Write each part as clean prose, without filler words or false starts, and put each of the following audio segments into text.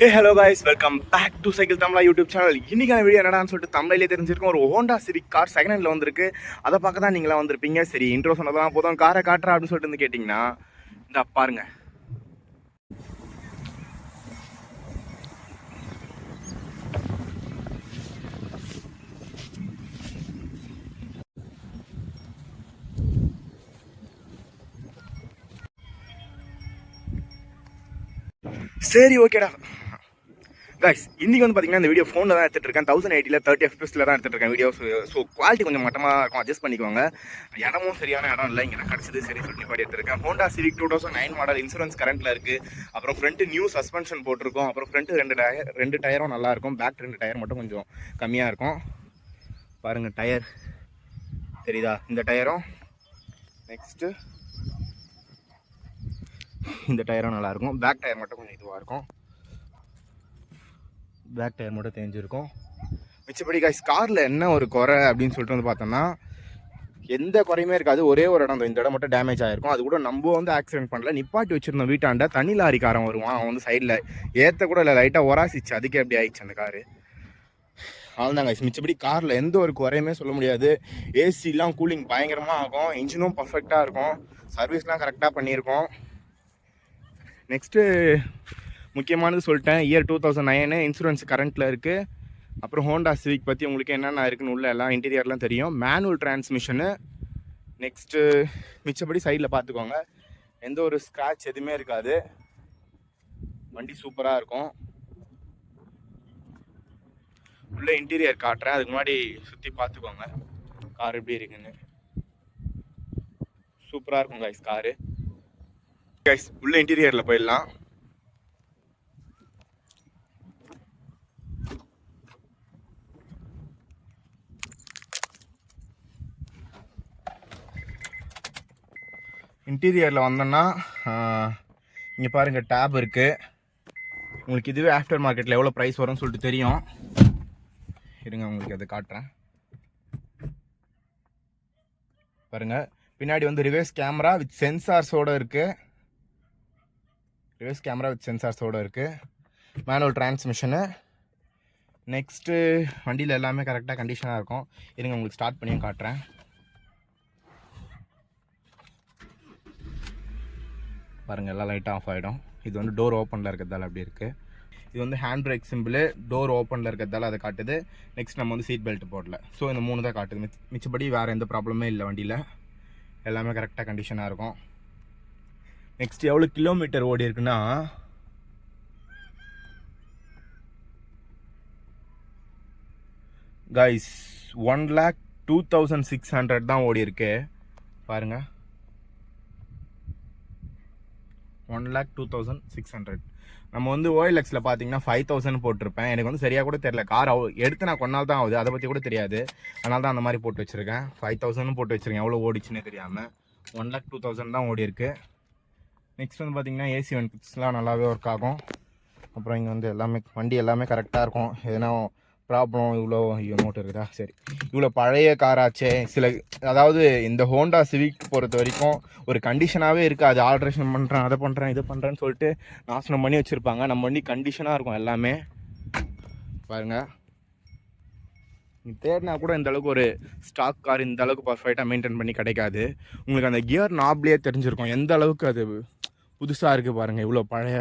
Hey hello guys, welcome back to cycle Tamizha YouTube channel. இன்றைக்கான video என்னடான்னு சொல்லிட்டு தமிழிலே தெரிஞ்சிருக்கோம். ஒரு ஹோண்டா சிவிக் கார் செகண்ட் ஹேண்டில் வந்திருக்கு. அதை பார்க்க தான் நீங்களாம் வந்திருப்பீங்க. சரி, இன்ட்ரோ சொன்னதான் போதும், காரை காட்டுறா அப்படின்னு சொல்லிட்டு வந்து கேட்டிங்கன்னா இந்த பாருங்க. சரி, ஓகேடா கைஸ், இன்றைக்கி வந்து பார்த்தீங்கன்னா இந்த வீடியோ ஃபோனில் தான் எடுத்துகிட்டு இருக்கேன். 1080 30 FPS தான் எடுத்துகிட்டு இருக்கேன் வீடியோ. ஸோ குவாலிட்டி கொஞ்சம் மட்டமாக இருக்கும், அட்ஜஸ்ட் பண்ணிக்கோங்க. இடமும் சரியான இடம் இல்லை, இங்கே நான் கிடச்சது சரி சொல்லி பாடி எடுத்துருக்கேன். ஹோண்டா சிவிக் 2009 மாடல், இன்சூரன்ஸ் கரண்ட்டில் இருக்குது. அப்புறம் ஃப்ரண்ட்டு நியூ சஸ்பென்ஷன் போட்டிருக்கோம். அப்புறம் ஃப்ரண்ட்டு ரெண்டு டயரும் நல்லாயிருக்கும். பேக் 2 டயர் மட்டும் கொஞ்சம் கம்மியாக இருக்கும். பாருங்கள், டயர் தெரியுதா? இந்த டயரும் நெக்ஸ்ட்டு இந்த டயரும் நல்லாயிருக்கும். பேக் டயர் மட்டும் கொஞ்சம் இதுவாக இருக்கும். பேக் டயர் மட்டும் தெரிஞ்சிருக்கும். மிச்சப்படி கைஸ், காரில் என்ன ஒரு குறை அப்படின்னு சொல்லிட்டு வந்து பார்த்தோம்னா எந்த குறையுமே இருக்காது. ஒரே ஒரு இடம், இந்த இடம் மட்டும் டேமேஜ் ஆகிருக்கும். அது கூட நம்ம வந்து ஆக்சிடென்ட் பண்ணல, நிப்பாட்டி வச்சுருந்தோம் வீட்டாண்ட. தனி லாரிக்காரன் வருவான், அவன் வந்து சைடில் ஏற்ற கூட இல்லை, லைட்டாக ஒராசிச்சு. அதுக்கே எப்படி ஆயிடுச்சு அந்த காரு. அவ்வளோதான் கைஸ். மிச்சப்படி காரில் எந்த ஒரு குறையுமே சொல்ல முடியாது. ஏசிலாம் கூலிங் பயங்கரமாக ஆகும். இன்ஜினும் பர்ஃபெக்டாக இருக்கும். சர்வீஸ்லாம் கரெக்டாக பண்ணியிருக்கோம். நெக்ஸ்ட்டு முக்கியமானது சொல்லிட்டேன். இயர் 2009, இன்சூரன்ஸ் கரண்ட்டில் இருக்குது. அப்புறம் ஹோண்டா சிவிக் பற்றி உங்களுக்கு என்னென்ன இருக்குன்னு உள்ள எல்லாம் இன்டீரியர்லாம் தெரியும். Manual transmission. நெக்ஸ்ட்டு மிச்சப்படி சைடில் பார்த்துக்கோங்க, எந்த ஒரு ஸ்க்ராட்ச் எதுவுமே இருக்காது. வண்டி சூப்பராக இருக்கும். உள்ள இன்டீரியர் காட்டுறேன், அதுக்கு முன்னாடி சுற்றி பார்த்துக்கோங்க கார் எப்படி இருக்குன்னு. சூப்பராக இருக்கும் கைஸ் காரு. கைஸ், உள்ள இன்டீரியரில் போயிடலாம். இன்டீரியரில் வந்தோன்னா இங்கே பாருங்கள், டேப் இருக்குது. உங்களுக்கு இதுவே ஆஃப்டர் மார்க்கெட்டில் எவ்வளோ ப்ரைஸ் வரும்னு சொல்லிட்டு தெரியும். இருங்க, உங்களுக்கு அதை காட்டுறேன் பாருங்கள். பின்னாடி வந்து ரிவர்ஸ் கேமரா வித் சென்சார்ஸோடு இருக்குது. ரிவர்ஸ் கேமரா வித் சென்சார்ஸோடு இருக்குது. Manual transmission. நெக்ஸ்ட்டு வண்டியில் எல்லாமே கரெக்டாக கண்டிஷனாக இருக்கும். இருங்க, உங்களுக்கு ஸ்டார்ட் பண்ணியும் காட்டுறேன். பாருங்கள், எல்லாம் லைட்டாக ஆஃப் ஆகிடும். இது வந்து டோர் ஓப்பனில் இருக்கிறதால அப்படி இருக்குது. இது வந்து ஹேண்ட் பிரேக் சிம்பிள், டோர் ஓப்பனில் இருக்கிறதால அதை காட்டுது. நெக்ஸ்ட் நம்ம வந்து சீட் பெல்ட் போடல. ஸோ இந்த 3 தான் காட்டுது. மிச்சப்படி வேறு எந்த ப்ராப்ளமே இல்லை வண்டியில். எல்லாமே கரெக்டாக கண்டிஷனாக இருக்கும். நெக்ஸ்ட் எவ்வளோ கிலோமீட்டர் ஓடி இருக்குன்னா, கைஸ் 1,02,600 தான் ஓடி இருக்கு. பாருங்கள், 1,02,600. நம்ம வந்து OLXல பார்த்தீங்கன்னா 5,000 போட்டிருப்பேன். எனக்கு வந்து சரியாக கூட தெரியல. கார் எடுத்து நான் கொஞ்ச நாள் தான் ஆகுது, அதை பற்றி கூட தெரியாது. அதனால தான் அந்த மாதிரி போட்டு வச்சுருக்கேன். 5,000 போட்டு வச்சுருக்கேன், எவ்வளோ ஓடிச்சுன்னே தெரியாமல். 1,02,000 தான் ஓடி இருக்கு. நெக்ஸ்ட் வந்து பார்த்தீங்கன்னா ஏசி வென்ட்ஸ்லாம் நல்லாவே ஒர்க் ஆகும். அப்புறம் இங்கே வந்து எல்லாமே வண்டி எல்லாமே கரெக்டாக இருக்கும். எதனா ப்ராப்ளம் இவ்வளோ நோட் இருக்குதா? சரி, இவ்வளோ பழைய காராச்சே. அதாவது இந்த ஹோண்டா சிவிக் பொறுத்த வரைக்கும் ஒரு கண்டிஷனாகவே இருக்காது. ஆல்ட்ரேஷன் பண்ணுறேன், அதை பண்ணுறேன், இது பண்ணுறேன்னு சொல்லிட்டு நாசனம் பண்ணி வச்சுருப்பாங்க. நம்ம வண்டி கண்டிஷனாக இருக்கும் எல்லாமே. பாருங்கள், நீ தேடினா கூட இந்த அளவுக்கு ஒரு ஸ்டாக் கார் இந்த அளவுக்கு பர்ஃபெக்டாக மெயின்டைன் பண்ணி கிடைக்காது. உங்களுக்கு அந்த கியர் நாப்லேயே தெரிஞ்சிருக்கும் எந்த அளவுக்கு அது புதுசாக இருக்குது. பாருங்கள், இவ்வளோ பழைய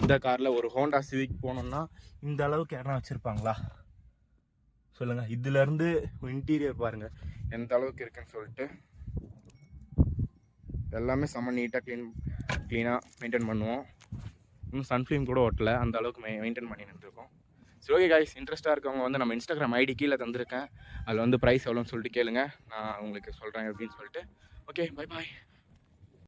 இந்த காரில் ஒரு ஹோண்டா சிவிக் போனோம்னா இந்த அளவுக்கு யாரும் வச்சுருப்பாங்களா சொல்லுங்கள். இதுலேருந்து இன்டீரியர் பாருங்கள் எந்த அளவுக்கு இருக்குன்னு சொல்லிட்டு. எல்லாமே செம்ம நீட்டாக க்ளீனாக மெயின்டைன் பண்ணுவோம். இன்னும் சன்ஃப்ளேம் கூட ஓட்டலை, அந்த அளவுக்கு மெயின்டைன் பண்ணி நின்றுருக்கோம். சரி, ஓகே கைஸ், இன்ட்ரெஸ்ட்டாக இருக்கவங்க வந்து நம்ம இன்ஸ்டாகிராம் ஐடி கீழே தந்திருக்கேன். அதில் வந்து ப்ரைஸ் எவ்வளோன்னு சொல்லிட்டு கேளுங்க, நான் உங்களுக்கு சொல்கிறேன் அப்படின்னு சொல்லிட்டு. Okay, bye bye.